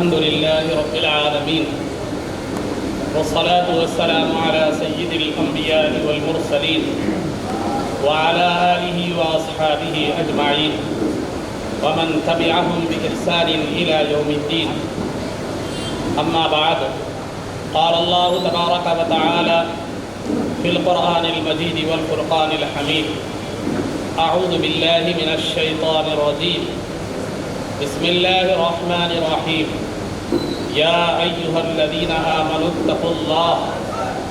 الحمد لله رب العالمين والصلاة والسلام على سيد الأنبياء والمرسلين وعلى آله وأصحابه أجمعين ومن تبعهم بإحسان إلى يوم الدين. أما بعد، قال الله تبارك وتعالى في القرآن المجيد والفرقان الحميد: أعوذ بالله من الشيطان الرجيم، بسم الله الرحمن الرحيم، يا أيها الذين آمنوا اتقوا الله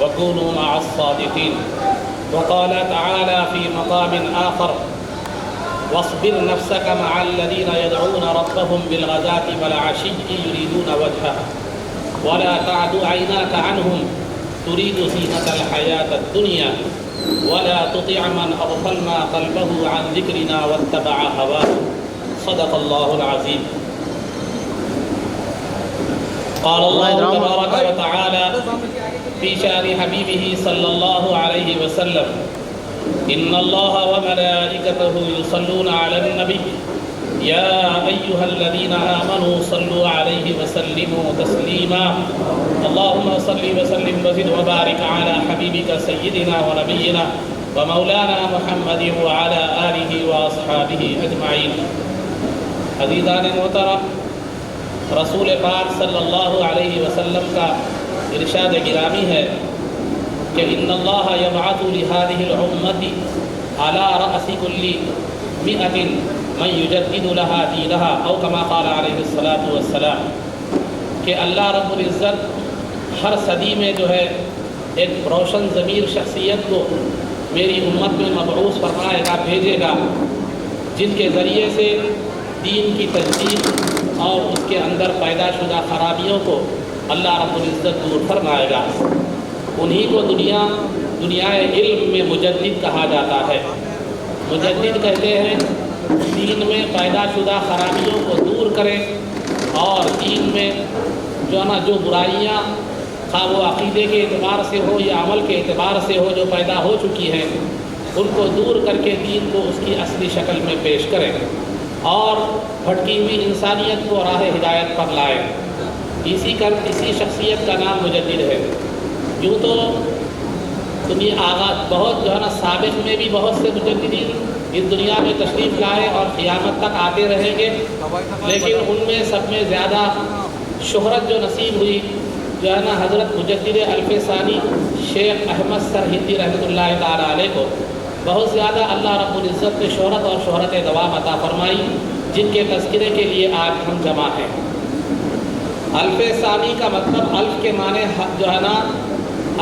وكونوا مع الصادقين. وقال تعالى في مقام آخر: واصبر نفسك مع الذين يدعون ربهم بالغداة والعشي يريدون وجهه ولا تعد عيناك عنهم تريد زينة الحياة الدنيا ولا تطع من أغفلنا قلبه عن ذكرنا واتبع هواه. صدق الله العظيم. قال الله تبارك وتعالى في شأن حبيبه صلى الله عليه وسلم: إن الله وملائكته يصلون على النبي يا أيها الذين آمنوا صلوا عليه وسلموا تسليما. اللهم صل وسلم وزد وبارك على حبيبك سيدنا ونبينا ومولانا محمد وعلى آله وأصحابه أجمعين. عزیزان محترم، رسول پاک صلی اللہ علیہ وسلم کا ارشاد گرامی ہے کہ ان اللہ یبعث لهذه الامة على رأس كل 100 من يجدد لها دینها او کما قال علیہ الصلاۃ والسلام، کہ اللہ رب العزت ہر صدی میں جو ہے ایک روشن ضمیر شخصیت کو میری امت میں مبعوث فرمائے گا، بھیجے گا، جن کے ذریعے سے دین کی تجدید اور اس کے اندر پیدا شدہ خرابیوں کو اللہ رب العزت دور فرمائے گا. انہی کو دنیائے علم میں مجدد کہا جاتا ہے. مجدد کہتے ہیں دین میں پیدا شدہ خرابیوں کو دور کریں اور دین میں جو برائیاں خواہ وہ عقیدے کے اعتبار سے ہو یا عمل کے اعتبار سے ہو جو پیدا ہو چکی ہیں ان کو دور کر کے دین کو اس کی اصلی شکل میں پیش کریں اور بھٹکی ہوئی انسانیت کو راہ ہدایت پر لائیں. اسی شخصیت کا نام مجدد ہے. یوں تو دنیا آغاز بہت سابق میں بھی بہت سے مجددین اس دنیا میں تشریف لائے اور قیامت تک آتے رہیں گے، لیکن ان میں سب میں زیادہ شہرت جو نصیب ہوئی حضرت مجدد الف ثانی شیخ احمد سرہندی رحمۃ اللہ تعالیٰ علیہ کو بہت زیادہ اللہ رب العزت نے شہرت اور شہرت دوام عطا فرمائی، جن کے تذکرے کے لیے آج ہم جمع ہیں. الف ثانی کا مطلب، الف کے معنی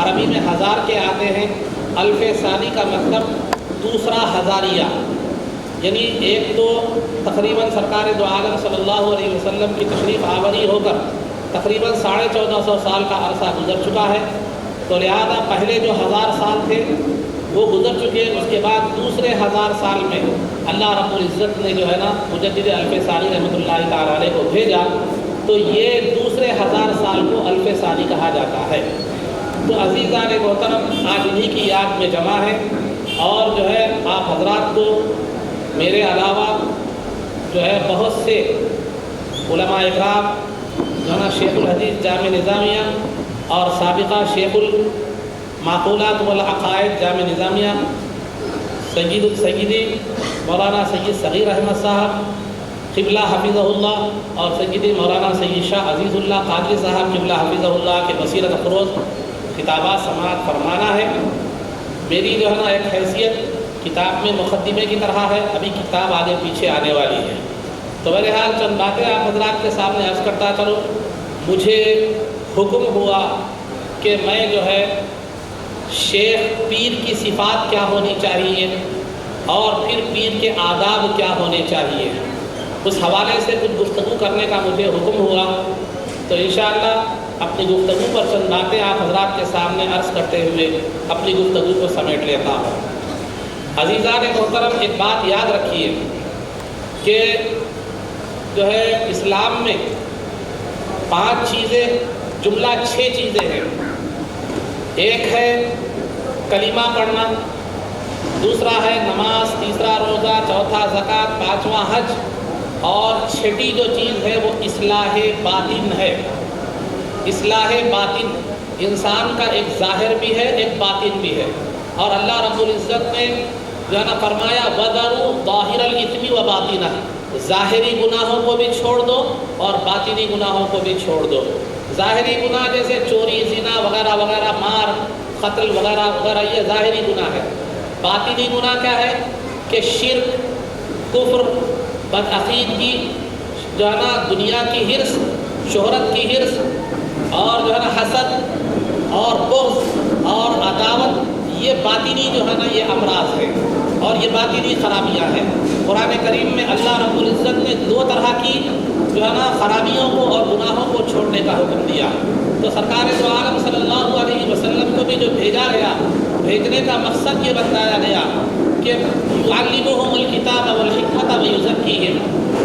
عربی میں ہزار کے آتے ہیں. الف ثانی کا مطلب دوسرا ہزاریہ، یعنی ایک تو تقریباً سرکار دو عالم صلی اللہ علیہ وسلم کی تشریف آوری ہو کر تقریباً 1450 سال کا عرصہ گزر چکا ہے، تو لہذا پہلے جو 1000 سال تھے وہ گزر چکے. اس کے بعد دوسرے 1000 سال میں اللہ رب العزت نے مجدد الف ثانی رحمۃ اللہ تعالیٰ علیہ کو بھیجا، تو یہ دوسرے 1000 سال کو الف ثانی کہا جاتا ہے. تو عزیزان محترم، آج انہی کی یاد میں جمع ہے اور آپ حضرات کو میرے علاوہ بہت سے علماء اکرام شیخ الحدیث جامع نظامیہ اور سابقہ شیخ المعقولات والعقائد جامع نظامیہ سیدی مولانا سید صغیر احمد صاحب قبلہ حفظہ اللہ اور سیدی مولانا سید شاہ عزیز اللہ قادری صاحب قبلہ حفظہ اللہ کے بصیرت افروز خطابات سماعت فرمانا ہے. میری ایک حیثیت کتاب میں مقدمے کی طرح ہے، ابھی کتاب آگے پیچھے آنے والی ہے. تو بہرحال چند باتیں آپ حضرات کے سامنے عرض کرتا چلوں. مجھے حکم ہوا کہ میں شیخ پیر کی صفات کیا ہونی چاہیے اور پھر پیر کے آداب کیا ہونے چاہیے، اس حوالے سے کچھ گفتگو کرنے کا مجھے حکم ہوا. تو انشاءاللہ اپنی گفتگو پر چند باتیں آپ حضرات کے سامنے عرض کرتے ہوئے اپنی گفتگو کو سمیٹ لیتا ہوں. عزیزان محترم، ایک بات یاد رکھیے کہ اسلام میں 5 چیزیں جملہ 6 چیزیں ہیں. ایک ہے کلمہ پڑھنا، دوسرا ہے نماز، تیسرا روزہ، چوتھا زکوٰۃ، پانچواں حج اور چھٹی جو چیز ہے وہ اصلاح باطن ہے۔ اصلاح باطن انسان کا ایک ظاہر بھی ہے، ایک باطن بھی ہے، اور اللہ رب العزت نے جو ہے نا فرمایا وَذَرُوا ظَاهِرَ الْإِثْمِ وَبَاطِنَهُ، ظاہری گناہوں کو بھی چھوڑ دو اور باطنی گناہوں کو بھی چھوڑ دو۔ ظاہری گناہ جیسے چوری، زنا وغیرہ وغیرہ، مار، قتل وغیرہ وغیرہ، یہ ظاہری گناہ ہے۔ باطنی گناہ کیا ہے کہ شرک، کفر، بدعقیدگی، جو ہے نا دنیا کی حرص، شہرت کی حرص، اور جو ہے نا حسد اور بغض اور عداوت، یہ باطنی جو ہے نا یہ امراض ہے اور یہ باطنی خرابیاں ہیں۔ قرآن کریم میں اللہ رب العزت نے دو طرح کی جو ہے نا خرابیوں کو اور گناہوں کو چھوڑنے کا حکم دیا۔ تو سرکار دو عالم صلی اللہ علیہ وسلم کو بھی جو بھیجا گیا، بھیجنے کا مقصد یہ بتایا گیا کہ یعلمہم الکتاب والحکمت ویزکیہم،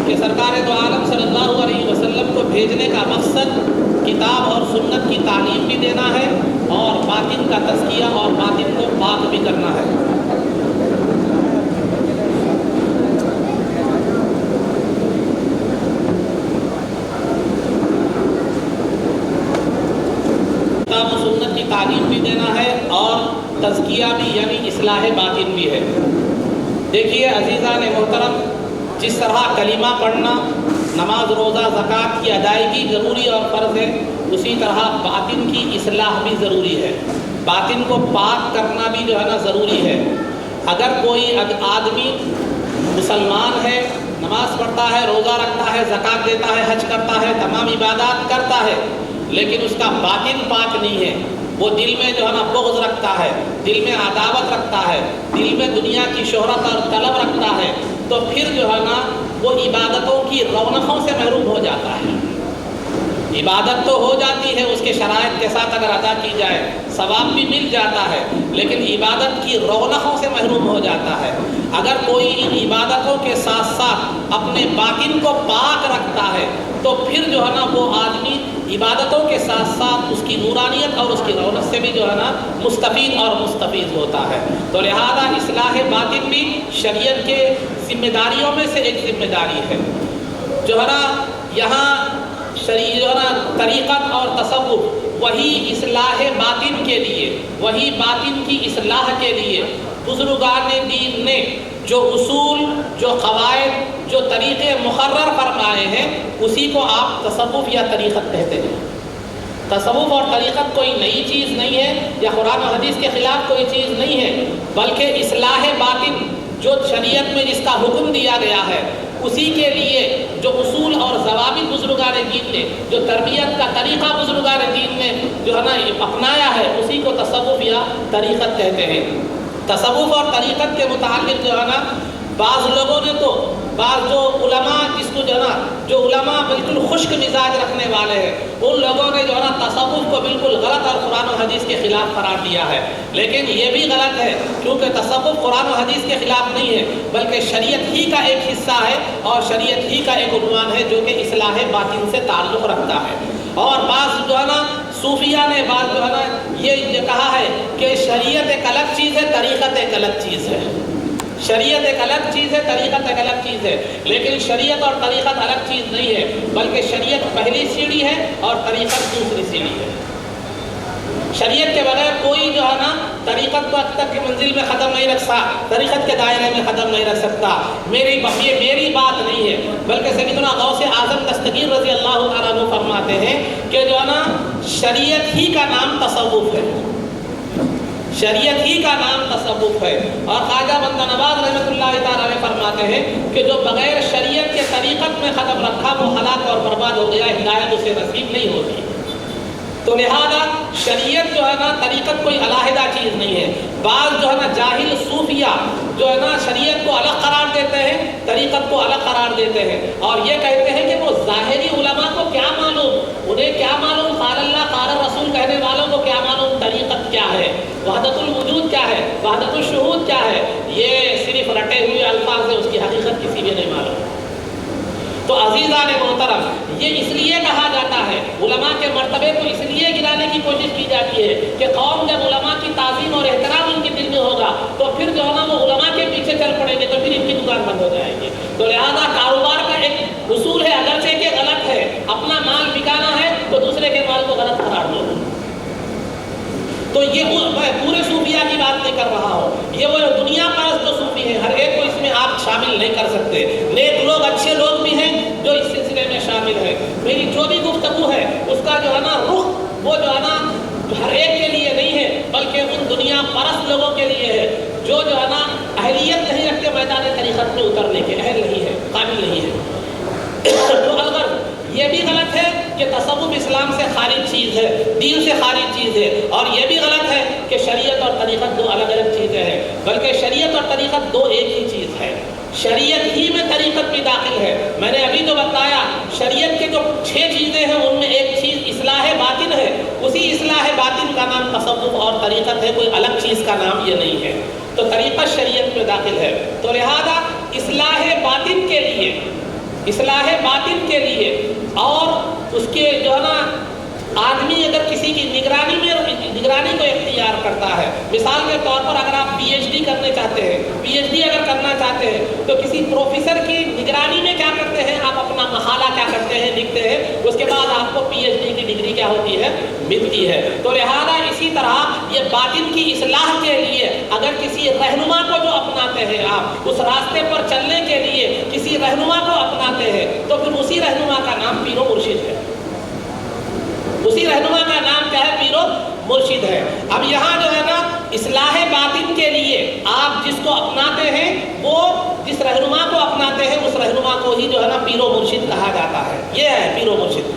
کہ سرکار دو عالم صلی اللہ علیہ وسلم کو بھیجنے کا مقصد کتاب اور سنت کی تعلیم بھی دینا ہے اور باطن کا تزکیہ اور باطن کو پاک بھی کرنا ہے۔ کتاب و سنت کی تعلیم بھی دینا ہے اور تزکیہ بھی، یعنی اصلاح باطن بھی ہے۔ دیکھیے عزیزان محترم، جس طرح کلمہ پڑھنا، نماز، روزہ، زکوٰۃ کی ادائیگی ضروری اور فرض ہے، اسی طرح باطن کی اصلاح بھی ضروری ہے۔ باطن کو پاک کرنا بھی جو ہے نا ضروری ہے۔ اگر کوئی آدمی مسلمان ہے، نماز پڑھتا ہے، روزہ رکھتا ہے، زکوٰۃ دیتا ہے، حج کرتا ہے، تمام عبادات کرتا ہے، لیکن اس کا باطن پاک نہیں ہے، وہ دل میں جو ہے نا بغض رکھتا ہے، دل میں عداوت رکھتا ہے، دل میں دنیا کی شہرت اور طلب رکھتا ہے، تو پھر جو ہے نا وہ عبادتوں کی رونقوں سے محروم ہو جاتا ہے۔ عبادت تو ہو جاتی ہے اس کے شرائط کے ساتھ، اگر ادا کی جائے ثواب بھی مل جاتا ہے، لیکن عبادت کی رونقوں سے محروم ہو جاتا ہے۔ اگر کوئی ان عبادتوں کے ساتھ ساتھ اپنے باطن کو پاک رکھتا ہے تو پھر جو ہے نا وہ آدمی عبادتوں کے ساتھ ساتھ اس کی نورانیت اور اس کی رونق سے بھی جو ہے نا مستفید اور مستفید ہوتا ہے۔ تو لہذا اصلاح باطن بھی شریعت کے ذمہ داریوں میں سے ایک ذمہ داری ہے۔ جو ہے نا یہاں جو ہے نا طریقت اور تصوف، وہی اصلاح باطن کے لیے، وہی باطن کی اصلاح کے لیے بزرگان دین نے جو اصول، جو قواعد، جو طریقے مقرر فرمائے ہیں، اسی کو آپ تصوف یا طریقت کہتے ہیں۔ تصوف اور طریقت کوئی نئی چیز نہیں ہے یا قرآن و حدیث کے خلاف کوئی چیز نہیں ہے، بلکہ اصلاح باطن جو شریعت میں جس کا حکم دیا گیا ہے، اسی کے لیے جو اصول اور ضوابط بزرگان دین نے، جو تربیت کا طریقہ بزرگان دین نے جو ہے نا اپنایا ہے، اسی کو تصوف یا طریقت کہتے ہیں۔ تصوف اور طریقت کے متعلق جو ہے نا بعض لوگوں نے تو، بعض جو علماء جس کو جو ہے نا جو علماء بالکل خشک مزاج رکھنے والے ہیں، ان لوگوں نے جو ہے نا تصوف کو بالکل غلط اور قرآن و حدیث کے خلاف قرار دیا ہے، لیکن یہ بھی غلط ہے، کیونکہ تصوف قرآن و حدیث کے خلاف نہیں ہے، بلکہ شریعت ہی کا ایک حصہ ہے اور شریعت ہی کا ایک عنوان ہے جو کہ اصلاح باطن سے تعلق رکھتا ہے۔ اور بعض جو ہے نا صوفیہ نے بعض جو ہے نا یہ کہا ہے کہ شریعت ایک الگ چیز ہے، طریقت ایک الگ چیز ہے۔ شریعت ایک الگ چیز ہے، طریقت ایک الگ چیز ہے، لیکن شریعت اور طریقت الگ چیز نہیں ہے، بلکہ شریعت پہلی سیڑھی ہے اور طریقت دوسری سیڑھی ہے۔ شریعت کے بغیر کوئی جو ہے نا طریقت کو حد تک کی منزل میں ختم نہیں رکھ سکتا، طریقت کے دائرے میں ختم نہیں رکھ سکتا۔ یہ میری بات نہیں ہے، بلکہ سیدنا غوث اعظم دستگیر رضی اللہ تعالیٰ عنہ فرماتے ہیں کہ جو ہے نا شریعت ہی کا نام تصوف ہے، شریعت ہی کا نام تصوف ہے۔ اور خواجہ بندہ نواز رحمۃ اللہ تعالیٰ علیہ فرماتے ہیں کہ جو بغیر شریعت کے طریقت میں قدم رکھا وہ ہلاک اور برباد ہو گیا، ہدایت اسے نصیب نہیں ہوتی۔ تو لہذا شریعت جو ہے نا طریقت کوئی علیحدہ چیز نہیں ہے۔ بعض جو ہے نا جاہل صوفیہ جو ہے نا شریعت کو الگ قرار دیتے ہیں، طریقت کو الگ قرار دیتے ہیں، اور یہ کہتے ہیں کہ وہ ظاہری علماء کو کیا معلوم، انہیں کیا معلوم قال اللہ قال رسول کہنے والوں کو کیا معلوم طریقت کیا ہے، وحدت الوجود کیا ہے، وحدت الشہود کیا ہے۔ یہ صرف رٹے ہوئے الفاظ ہیں، اس کی حقیقت کسی بھی نہیں معلوم۔ تو عزیزان محترم، یہ اس لیے کہا جاتا ہے، علماء کے مرتبے کو اس لیے گرانے کی کوشش کی جاتی ہے کہ قوم جب علماء کی تعظیم اور احترام ان کے دل میں ہوگا تو پھر جو ہے نا وہ علماء کے پیچھے چل پڑیں گے، تو پھر ان کی دکان بند ہو جائے گی۔ تو لہذا کاروبار کا ایک یہ میں پورے صوفیہ کی بات نہیں کر رہا ہوں، یہ وہ دنیا پرست جو صوفی ہیں، ہر ایک کو اس میں آپ شامل نہیں کر سکتے۔ نیک لوگ، اچھے لوگ بھی ہیں جو اس سلسلے میں شامل ہیں۔ میری جو بھی گفتگو ہے اس کا جو ہے نا رخ وہ جو ہے نا ہر ایک کے لیے نہیں ہے، بلکہ ان دنیا پرست لوگوں کے لیے ہے جو ہے نا اہلیت نہیں رکھتے، میدان طریقت میں اترنے کے اہل نہیں ہے، قابل نہیں ہے۔ تو اگر یہ بھی غلط ہے کہ تصوف اسلام سے خارج چیز ہے، دین سے خارج چیز ہے، اور یہ بھی غلط ہے کہ شریعت اور طریقت دو الگ الگ چیزیں ہیں، بلکہ شریعت اور طریقت دو ایک ہی چیز ہے۔ شریعت ہی میں طریقت بھی داخل ہے۔ میں نے ابھی جو بتایا شریعت کے جو 6 چیزیں ہیں ان میں ایک چیز اصلاح باطن ہے، اسی اصلاح باطن کا نام تصوف اور طریقت ہے، کوئی الگ چیز کا نام یہ نہیں ہے۔ تو طریقت شریعت میں داخل ہے، تو لہذا اصلاح باطن کے لیے، اصلاح باطن کے لیے اور اس کے جو ہے نا آدمی اگر کسی کی نگرانی کو اختیار کرتا ہے، مثال کے طور پر اگر آپ پی ایچ ڈی کرنے چاہتے ہیں، پی ایچ ڈی اگر کرنا چاہتے ہیں تو کسی پروفیسر کی نگرانی میں کیا کرتے ہیں، آپ اپنا مقالہ کیا کرتے ہیں، لکھتے ہیں، اس کے بعد آپ کو پی ایچ ڈی کی ڈگری کیا ہوتی ہے، ملتی ہے۔ تو لہذا اسی طرح یہ باطن کی اصلاح کے لیے اگر کسی رہنما کو جو اپناتے ہیں، آپ اس راستے پر چلنے کے لیے کسی رہنما کو اپناتے ہیں تو پھر اسی رہنما کا نام پیر و مرشد ہے، اسی رہنما کا نام کیا ہے، پیر و مرشد ہے۔ اب یہاں جو ہے نا اصلاح باطن کے لیے آپ جس کو اپناتے ہیں، وہ جس رہنما کو اپناتے ہیں اس رہنما کو ہی جو ہے نا پیر و مرشد کہا جاتا ہے، یہ ہے پیر و مرشد۔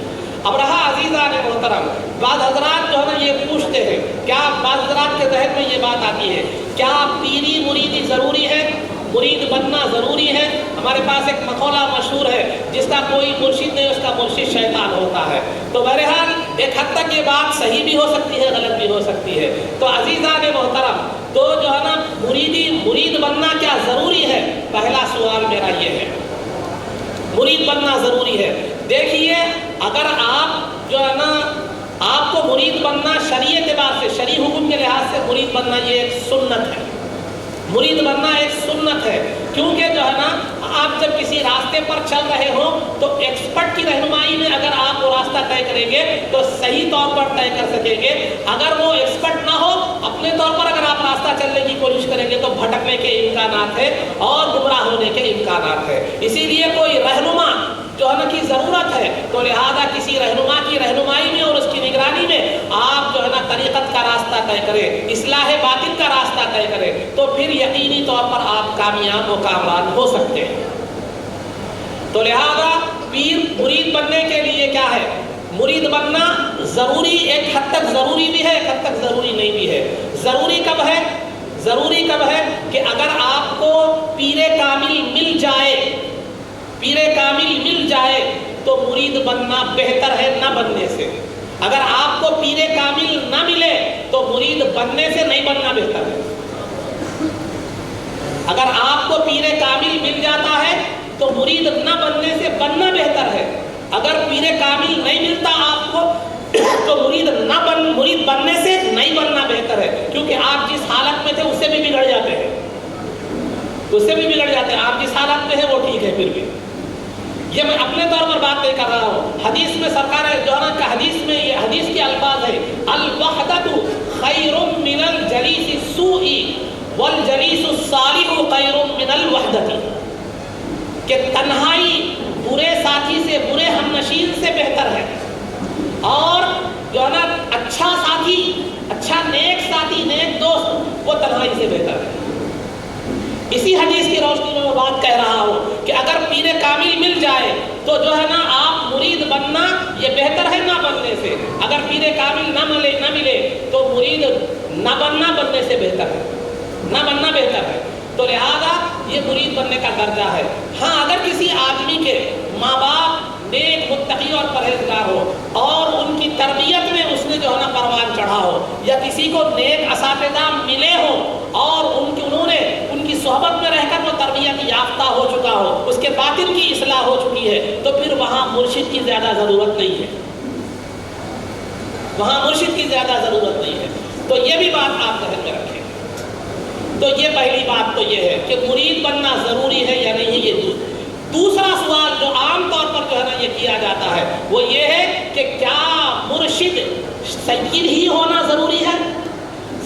اب رہا عزیزان محترم، بعض حضرات جو ہے نا یہ پوچھتے ہیں، کیا بعض حضرات کے ذہن میں یہ بات آتی ہے، کیا پیری مریدی ضروری ہے، مرید بننا ضروری ہے؟ ہمارے پاس ایک مقولہ مشہور ہے، جس کا کوئی مرشد نہیں اس کا مرشد شیطان ہوتا ہے۔ تو بہرحال ایک حد تک یہ بات صحیح بھی ہو سکتی ہے، غلط بھی ہو سکتی ہے۔ تو عزیزان محترم، تو جو ہے نا مرید بننا کیا ضروری ہے؟ پہلا سوال میرا یہ ہے، مرید بننا ضروری ہے۔ دیکھیے اگر آپ جو ہے نا آپ کو مرید بننا شرعی اعتبار سے، شرعی حکم کے لحاظ سے مرید بننا یہ ایک سنت ہے، مرید بننا ایک سنت ہے، کیونکہ جو ہے نا آپ جب کسی راستے پر چل رہے ہو تو ایکسپرٹ کی رہنمائی میں اگر آپ وہ راستہ طے کریں گے تو صحیح طور پر طے کر سکیں گے۔ اگر وہ ایکسپرٹ نہ ہو، اپنے طور پر اگر آپ راستہ چلنے کی کوشش کریں گے تو بھٹکنے کے امکانات ہیں اور گمراہ ہونے کے امکانات ہیں۔ اسی لیے کوئی رہنما جو ہے نا کی ضرورت ہے، تو لہذا کسی رہنما کی رہنمائی میں اور اس کی نگرانی میں آپ جو ہے نا طریقت کا راستہ طے کریں، اصلاح باطن کا راستہ طے کریں، تو پھر یقینی طور پر آپ کامیاب و کامران ہو سکتے ہیں۔ تو لہذا مرید بننے کے لیے کیا ہے، مرید بننا ضروری، ایک حد تک ضروری بھی ہے، ایک حد تک ضروری نہیں بھی ہے۔ ضروری کب ہے؟ ضروری کب ہے کہ اگر آپ کو پیر کامل مل جائے، پیر کامل مل جائے تو مرید بننا بہتر ہے نہ بننے سے۔ اگر آپ کو پیر کامل نہ ملے تو مرید بننے سے نہیں بننا بہتر ہے۔ اگر آپ کو پیر کامل مل جاتا ہے تو مرید نہ بننے سے بننا بہتر ہے۔ اگر پیر کامل نہیں ملتا آپ کو تو مرید بننے سے نہیں بننا بہتر ہے، کیونکہ آپ جس حالت میں تھے اس سے بھی بگڑ جاتے ہیں، اس سے بھی بگڑ جاتے ہیں۔ آپ جس حالت میں ہیں وہ ٹھیک ہے، پھر بھی یہ میں اپنے طور پر بات نہیں کر رہا ہوں، حدیث میں سرکار جوہران کا حدیث میں یہ حدیث کے الفاظ ہے، الوحدۃ خیر من الجلیس السوء والجلیس الصالح خیر من الوحدۃ، کہ تنہائی برے ساتھی سے، برے ہم نشین سے بہتر ہے، اور جو ہے نا اچھا ساتھی، اچھا نیک ساتھی، نیک دوست وہ تنہائی سے بہتر ہے۔ اسی حدیث کی روشنی میں میں بات کہہ رہا ہوں کہ اگر پیر کامل مل جائے تو جو ہے نا آپ مرید بننا یہ بہتر ہے نہ بننے سے۔ اگر پیر کامل نہ ملے تو مرید نہ بننے سے بہتر ہے، نہ بننا بہتر ہے۔ تو لہذا یہ مرید بننے کا درجہ ہے۔ ہاں اگر کسی آدمی کے ماں باپ نیک، متقی اور پرہیزگار ہو اور ان کی تربیت میں اس نے جو ہے نا پروان چڑھا ہو، یا کسی کو نیک اساتذہ ملے ہوں اور انہوں نے ان کی صحبت میں رہ کر وہ تربیت یافتہ ہو چکا ہو، اس کے باطن کی اصلاح ہو چکی ہے، تو پھر وہاں مرشد کی زیادہ ضرورت نہیں ہے، وہاں مرشد کی زیادہ ضرورت نہیں ہے۔ تو یہ بھی بات آپ ذہن میں رکھیں۔ تو یہ پہلی بات تو یہ ہے کہ مرید بننا ضروری ہے یا نہیں۔ یہ دوسرا سوال جو عام طور پر جو ہے نا یہ کیا جاتا ہے وہ یہ ہے کہ کیا مرشد سید ہی ہونا ضروری ہے؟